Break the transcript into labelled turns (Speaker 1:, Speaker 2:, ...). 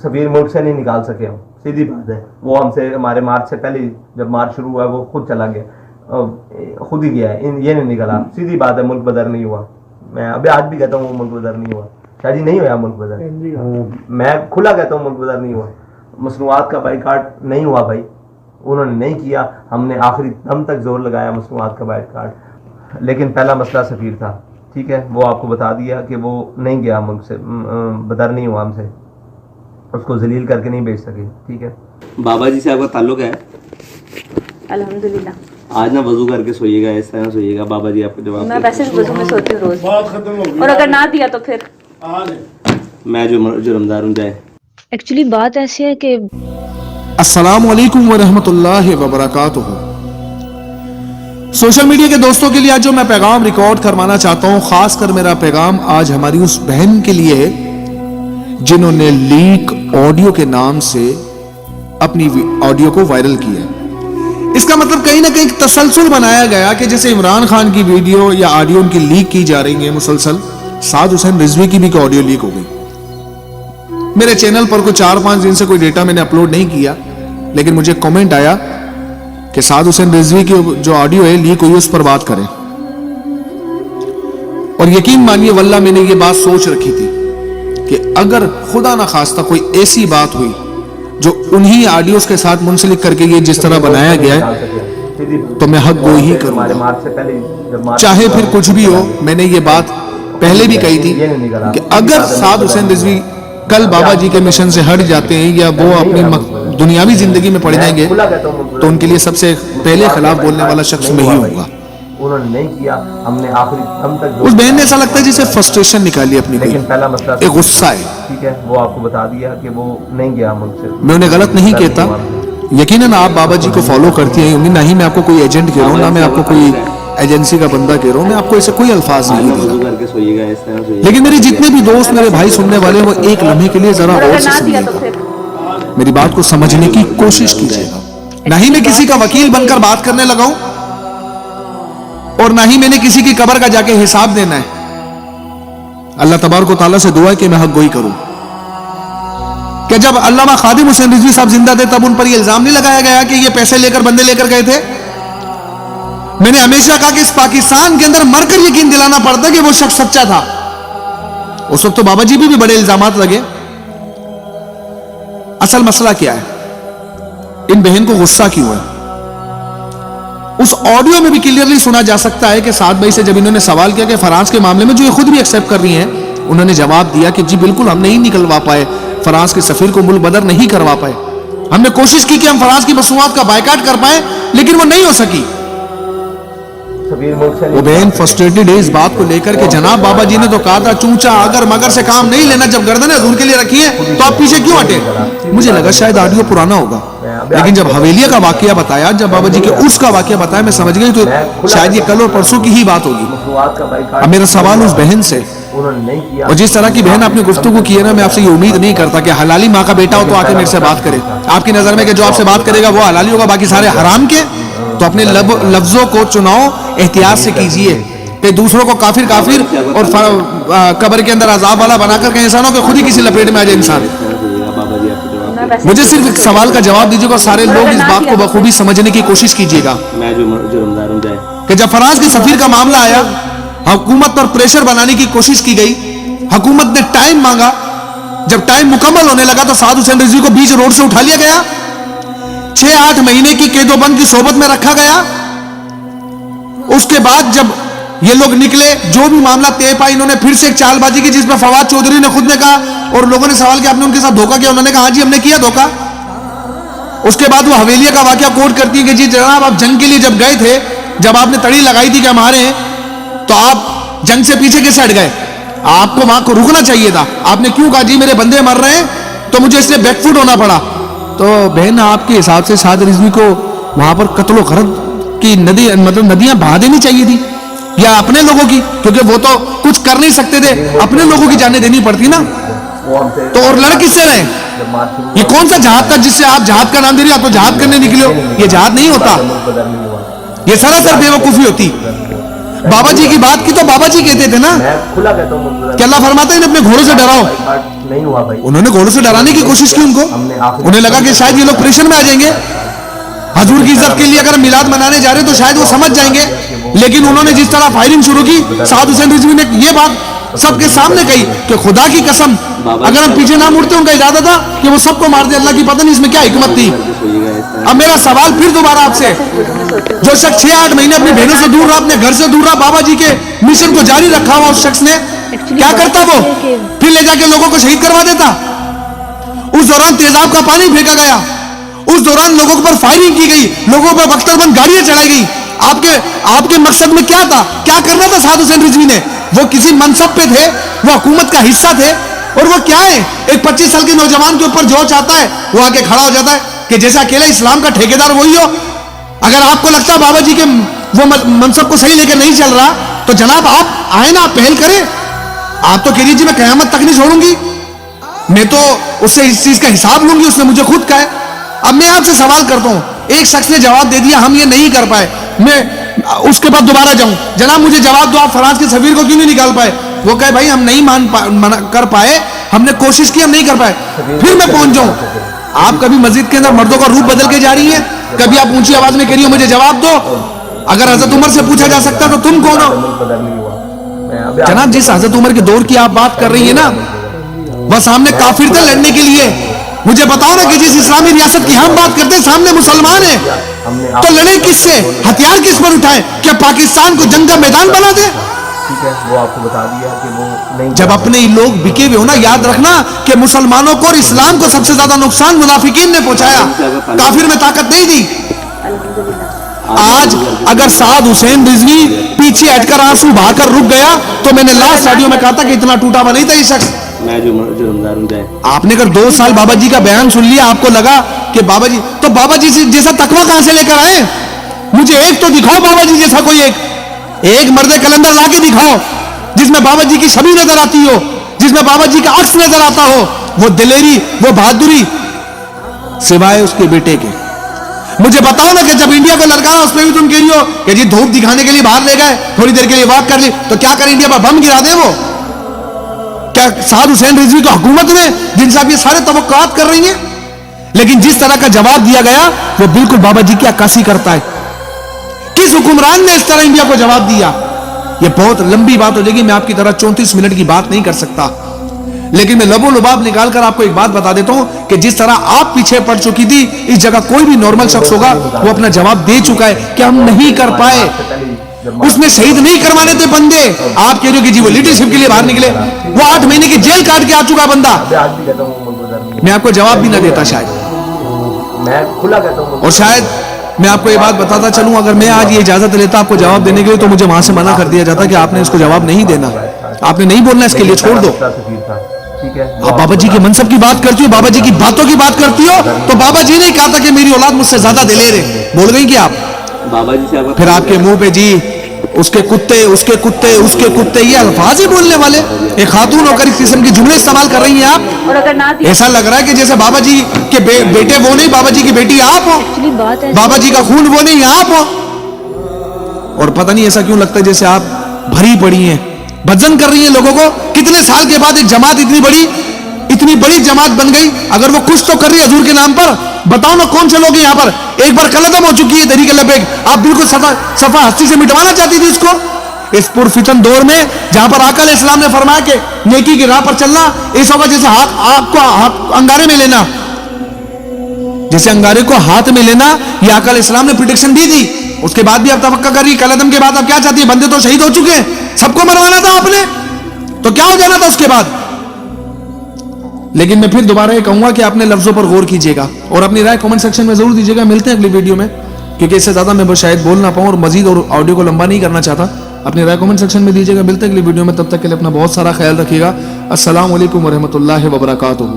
Speaker 1: सफीर मुल्क से नहीं निकाल सके हम, सीधी बात है। वो हमसे हमारे मार्च से पहले जब मार्च शुरू हुआ वो खुद चला गया, खुद ही गया है, ये नहीं निकला। सीधी बात है, मुल्क बदर नहीं हुआ। मैं अभी आज भी कहता हूँ मुल्क बदर नहीं हुआ, शायद नहीं हुआ मुल्क बदर। मैं खुला कहता हूँ मुल्क बदर नहीं हुआ। मसनूआत का बाइकाट नहीं हुआ भाई, उन्होंने नहीं किया। हमने आखिरी दम तक जोर लगाया मसनूआत का बाइकाट, लेकिन पहला मसला सफीर था, ठीक है। वो आपको बता दिया कि वो नहीं गया मुल्क से, बदर नहीं हुआ हमसे, उसको जलील करके नहीं भेज सके, ठीक है।
Speaker 2: बाबा जी से आपका ताल्लुक है?
Speaker 3: अल्हम्दुलिल्लाह।
Speaker 2: आज ना वजू करके सोइएगा, इस तरह सोइएगा। बाबा जी आपको जवाब
Speaker 3: मैं वैसे वजू में सोती हूँ रोज, और अगर ना दिया तो फिर
Speaker 2: मैं जो रमदार हूँ जाए।
Speaker 4: एक्चुअली बात ऐसी है कि
Speaker 5: अस्सलामु अलैकुम वरहमतुल्लाहि वबरकातुहू। सोशल मीडिया के दोस्तों के लिए आज जो मैं पैगाम रिकॉर्ड करवाना चाहता हूं, खासकर मेरा पैगाम आज हमारी उस बहन के लिए है जिन्होंने लीक ऑडियो के नाम से अपनी ऑडियो को वायरल किया। इसका मतलब कहीं ना कहीं तसलसल बनाया गया कि जैसे इमरान खान की वीडियो या ऑडियो उनकी लीक की जा रही है मुसलसल, साद हुसैन रिजवी की भी ऑडियो लीक हो गई। मेरे चैनल पर कोई 4-5 दिन से कोई डेटा मैंने अपलोड नहीं किया, लेकिन मुझे कमेंट आया कि साद हुसैन रिजवी की जो ऑडियो है लीक हुई उस पर बात करें। और यकीन मानिए वल्लाह मैंने ये बात सोच रखी थी कि अगर खुदा ना खास्ता कोई ऐसी बात हुई जो उन्हीं ऑडियोज के साथ मुंसलिक करके ये जिस तरह बनाया गया है, तो मैं हक गोई ही करूंगा, चाहे फिर कुछ भी हो। मैंने ये बात पहले भी कही थी कि अगर साद हुसैन रिजवी कल बाबा जी के मिशन से हट जाते हैं या वो अपनी दुनियावी जिंदगी में पड़ जाएंगे, तो उनके लिए सबसे पहले खिलाफ बोलने वाला शख्स मैं ही होऊंगा।
Speaker 1: उन्होंने नहीं किया, हमने आखिरी दम तक।
Speaker 5: उस बहन ने ऐसा लगता है जिसे फ्रस्ट्रेशन निकाली अपनी,
Speaker 1: लेकिन पहला मसला
Speaker 5: एक गुस्सा है,
Speaker 1: ठीक है। वो आपको बता दिया कि वो नहीं गया मुल्क से।
Speaker 5: मैं उन्हें गलत नहीं कहता, यकीनन आप बाबा जी को फॉलो करती हैं होंगी, ना ही मैं आपको कोई एजेंट कह रहा हूँ, ना मैं आपको कोई एजेंसी का बंदा कह रहा हूँ, मैं आपको ऐसे कोई अल्फाज नहीं दे रहा। लेकिन मेरे जितने भी दोस्त, मेरे भाई सुनने वाले, वो एक लम्हे के लिए जरा और से सुनिएगा, मेरी बात को समझने की कोशिश कीजिएगा। ना ही मैं किसी का वकील बनकर बात करने लगा हूं, और ना ही मैंने किसी की कब्र का जाके हिसाब देना है। अल्लाह तबारक व तआला से दुआ है कि मैं हक गोई करूं कि जब अल्लामा खादिम हुसैन रिजवी साहब जिंदा थे तब उन पर यह इल्जाम नहीं लगाया गया कि ये पैसे लेकर बंदे लेकर गए थे। मैंने हमेशा कहा कि इस पाकिस्तान के अंदर मरकर यकीन दिलाना पड़ता कि वो शख्स सच्चा था। उस वक्त तो बाबा जी भी बड़े इल्जामात लगे। असल मसला क्या है, इन बहन को गुस्सा क्यों है? उस ऑडियो में भी क्लियरली सुना जा सकता है कि साद भाई से जब इन्होंने सवाल किया कि फ्रांस के मामले में, जो ये खुद भी एक्सेप्ट कर रही हैं, उन्होंने जवाब दिया कि जी बिल्कुल हम नहीं निकलवा पाए, फ्रांस के सफीर को मुल्क बदर नहीं करवा पाए। हमने कोशिश की कि हम फ्रांस की मसनूआत का बायकाट कर पाए, लेकिन वो नहीं हो सकी। वो बहन फ्रस्ट्रेटेड है इस बात को लेकर कि जनाब बाबा जी ने तो कहा था चूचा अगर मगर से काम नहीं लेना, जब गर्दन हुजूर के लिए रखी है तो आप पीछे क्यों हटे? मुझे लगा शायद ऑडियो पुराना होगा, लेकिन जब हवेलिया का वाकया बताया, जब बाबा जी के उर्स का वाकया बताया, मैं समझ गई तो शायद ये कल और परसों की ही बात होगी। अब मेरा सवाल उस बहन से, और जिस तरह की बहन आपने गुफ्तगू की है ना, मैं आपसे ये उम्मीद नहीं करता कि हलाली माँ का बेटा हो तो आके मेरे से बात करे। आपकी नजर में कि जो आपसे बात करेगा वो हलाली होगा, बाकी सारे हराम के, तो अपने लफ्जों को चुनाव एहतियात से कीजिए कि दूसरों को काफिर काफिर और कब्र के अंदर अजाब वाला बनाकर कहीं इंसानों के खुद ही किसी लपेट में आ जाए इंसान। मुझे सिर्फ एक सवाल का जवाब दीजिएगा, सारे लोग इस बात को बखूबी समझने की कोशिश कीजिएगा कि जब फ्रांस के सफीर का मामला आया, हुकूमत पर प्रेशर बनाने की कोशिश की गई, हुकूमत ने टाइम मांगा, जब टाइम मुकम्मल होने लगा तो साद हुसैन रिजवी को बीच रोड से उठा लिया गया, 6-8 महीने की कैदोबंद की सोबत में रखा गया। उसके बाद जब ये लोग निकले, जो भी मामला तय पाया, इन्होंने फिर से एक चालबाजी की जिसमें फवाद चौधरी ने खुद ने कहा, और लोगों ने सवाल किया आपने उनके साथ धोखा किया, उन्होंने कहा हाँ जी हमने किया धोखा। उसके बाद वो हवेलिया का वाकया कोट करती है कि जी जनाब आप जंग के लिए जब गए थे, जब आपने तड़ी लगाई थी कि हम हारे हैं, तो आप जंग से पीछे कैसे हट गए? आपको वहां को रुकना चाहिए था, आपने क्यों कहा जी मेरे बंदे मर रहे हैं तो मुझे इसलिए बैकफुट होना पड़ा। तो बहन आपके हिसाब से साद रिजवी को वहां पर कत्लो गरद की नदी, मतलब नदियां बहा देनी चाहिए थी, या अपने लोगों की, क्योंकि वो तो कुछ कर नहीं सकते थे, अपने लोगों की जाने देनी पड़ती ना। तो और लड़ किससे रहे? ये कौन सा जहाद था जिससे आप जहाद का नाम दे रहे हो? आप तो जहाद करने निकले हो, ये जहाद नहीं होता, ये सरासर बेवकूफी होती। बाबा जी की बात की तो बाबा जी कहते थे ना
Speaker 1: मैं खुला कहता हूँ मुल्क बदर
Speaker 5: कि अल्लाह फरमाता है इन्हें अपने घोड़ों से डराओ।
Speaker 1: नहीं हुआ भाई।
Speaker 5: उन्होंने घोड़ों से डराने की कोशिश की उनको, उन्हें लगा कि शायद ये लोग प्रेशर में आ जाएंगे, हजूर की इज्जत के लिए अगर मिलाद मनाने जा रहे तो शायद वो समझ जाएंगे। लेकिन उन्होंने जिस तरह फायरिंग शुरू की, साद हुसैन रिजवी ने ये बात सबके सामने कही कि खुदा की कसम अगर हम पीछे ना मुड़ते, उनका इरादा था कि वो सबको मार दे, अल्लाह की पता नहीं इसमें क्या हिकमत थी। अब मेरा सवाल फिर दोबारा आपसे, जो शख्स 6-8 महीने अपनी बहनों से दूर रहा, अपने घर से दूर रहा, बाबा जी के मिशन को जारी रखा हुआ उस शख्स ने क्या करता, वो फिर ले जाके लोगों को शहीद करवा देता। उस दौरान तेजाब का पानी फेंका गया, उस दौरान लोगों पर फायरिंग की गई, लोगों पर बख्तरबंद गाड़ियां चलाई गई। आपके मकसद में क्या था, क्या करना था साद हुसैन रिजवी ने? वो किसी मनसब पे थे, वो हुकूमत का हिस्सा थे, और वो क्या है, एक 25 साल के नौजवान के ऊपर जो चाहता है वो आके खड़ा हो जाता है कि जैसे अकेले इस्लाम का ठेकेदार वही हो। अगर आपको लगता है बाबा जी के वो मनसब को सही लेकर नहीं चल रहा, तो जनाब आप आए ना, आप पहल करें। आप तो कह लीजिए मैं कयामत तक नहीं छोड़ूंगी, मैं तो उससे इस चीज का हिसाब लूंगी, उसने मुझे खुद कहा है। अब मैं आपसे सवाल करता हूं, एक शख्स ने जवाब दे दिया हम ये नहीं कर पाए, मैं उसके बाद दोबारा जाऊं, जनाब मुझे जवाब दो, आप फ्रांस के सफीर को क्यों नहीं निकाल पाए? वो कहे भाई हम नहीं कर पाए, हमने कोशिश की, हम नहीं कर पाए। फिर मैं पहुंच जाऊं। आप कभी मस्जिद के अंदर मर्दों का रूप बदल के जा रही हैं, कभी आप ऊंची आवाज में कह रही हो मुझे जवाब दो। अगर हजरत उमर से पूछा जा सकता तो तुम कौन हो? जनाब जिस हजरत उमर के दौर की आप बात कर रही है ना, वह सामने काफिर थे लड़ने के लिए। मुझे बताओ ना कि जिस इस्लामी रियासत की हम बात करते हैं सामने मुसलमान है, तो लड़े किससे, हथियार किस पर उठाएं? क्या पाकिस्तान को जंग का मैदान बना दे?
Speaker 1: ठीक है, वो आपको बता दिया कि वो नहीं।
Speaker 5: जब अपने लोग बिके हुए हो ना, याद रखना कि मुसलमानों को और इस्लाम को सबसे ज्यादा नुकसान मुनाफिकीन ने पहुंचाया, काफिर में ताकत नहीं दी। आज अगर साद हुसैन रिजवी पीछे हटकर आंसू बहाकर रुक गया, तो मैंने लास्ट ऑडियो में कहा था कि इतना टूटा हुआ नहीं था ये शख्स। आपने अगर 2 साल बाबा जी का बयान सुन लिया, आपको लगा कि बाबा जी, तो बाबा जी जैसा तकवा कहां से लेकर आए? मुझे एक तो दिखाओ बाबा जी जैसा कोई एक मर्द कलंदर लाके दिखाओ जिसमें बाबा जी की छवि नजर आती हो, जिसमें बाबा जी का अक्स नजर आता हो, वो दिलेरी, वो बहादुरी, सिवाय उसके बेटे के। मुझे बताओ ना कि जब इंडिया को लड़काना, उसमें भी तुम कह रही हो कि जी धूप दिखाने के लिए बाहर ले गए, थोड़ी देर के लिए वॉक कर ली, तो क्या कर इंडिया पर बम गिरा दे? वो क्या साद हुसैन रिजवी की हुकूमत में जिनसे आप ये सारे तवक्कुआत कर रही हैं? लेकिन जिस तरह का जवाब दिया गया वो बिल्कुल बाबा जी की अक्कासी करता है। किस हुक्मरान ने इस तरह इंडिया को जवाब दिया? ये बहुत लंबी बात हो जाएगी, मैं आपकी तरह 34 मिनट की बात नहीं कर सकता, लेकिन मैं लबो लुबाब निकाल कर आपको एक बात बता देता हूं कि जिस तरह आप पीछे पड़ चुकी थी, इस जगह कोई भी नॉर्मल शख्स होगा वो अपना जवाब दे चुका है कि हम नहीं कर पाए। उसने शहीद नहीं करवाने थे बंदे, आप कह रहे हो कि जी वो लीडरशिप के लिए बाहर निकले, वो 8 महीने की जेल काट के आ चुका बंदा। मैं आपको जवाब भी ना देता शायद,
Speaker 1: मैं खुला कहता हूँ।
Speaker 5: और शायद मैं आपको ये बात बताता चलूं, अगर मैं आज ये इजाजत लेता आपको जवाब देने के लिए, तो मुझे वहां से मना कर दिया जाता कि आपने इसको जवाब नहीं देना, आपने नहीं बोलना, इसके लिए छोड़ दो। आप बाबा जी के मनसब की बात करती हो, बाबा जी की बातों की बात करती हो, तो बाबा जी ने कहा था कि मेरी औलाद मुझसे ज्यादा दिलेर है, बोल गई कि आप
Speaker 2: बाबा जी से
Speaker 5: फिर आपके मुंह पे जी उसके कुत्ते, उसके कुत्ते, उसके कुत्ते, ये अल्फाज ही बोलने वाले एक खातून होकर इस किस्म की जुमले इस्तेमाल कर रही हैं आप।
Speaker 3: और अगर ना
Speaker 5: ऐसा लग रहा है कि जैसे बाबा जी के बेटे वो नहीं, बाबा जी की बेटी आप हो,
Speaker 4: बात है
Speaker 5: बाबा जी का खून वो नहीं आप हो। और पता नहीं ऐसा क्यों लगता है जैसे आप भरी पड़ी हैं, भजन कर रही हैं लोगों को। कितने साल के बाद एक जमात इतनी बड़ी जमात बन गई, अगर वो कुछ तो कर रही है हजूर के नाम पर, बताओ ना कौन से लोग हैं यहाँ पर? एक बार कलदम हो चुकी है तहरीक लबैक, आप बिल्कुल सफा हस्ती से मिटवाना चाहती थी इसको। इस पुरफितन दौर में जहां पर आका अलैहिस्सलाम ने फरमाया कि नेकी की राह पर चलना इस वक्त जैसे हाथ अंगारे में लेना, जैसे अंगारे को हाथ में लेना, ये आका अलैहिस्सलाम ने प्रेडिक्शन दी थी। उसके बाद भी आप तवक्का कर रही, कलदम के बाद आप क्या चाहती है? बंदे तो शहीद हो चुके हैं, सबको मरवाना था आपने, तो क्या हो जाना था उसके बाद? लेकिन मैं फिर दोबारा ये कहूंगा कि अपने लफ्जों पर गौर कीजिएगा और अपनी राय कमेंट सेक्शन में जरूर दीजिएगा। मिलते हैं अगली वीडियो में, क्योंकि इससे ज्यादा मैं शायद बोल ना पाऊं और मजीद और ऑडियो को लंबा नहीं करना चाहता। अपनी राय कमेंट सेक्शन में दीजिएगा। मिलते हैं अगली वीडियो में, तब तक के लिए अपना बहुत सारा ख्याल रखिएगा। अस्सलाम वालेकुम व रहमतुल्लाहि व बरकातुहू।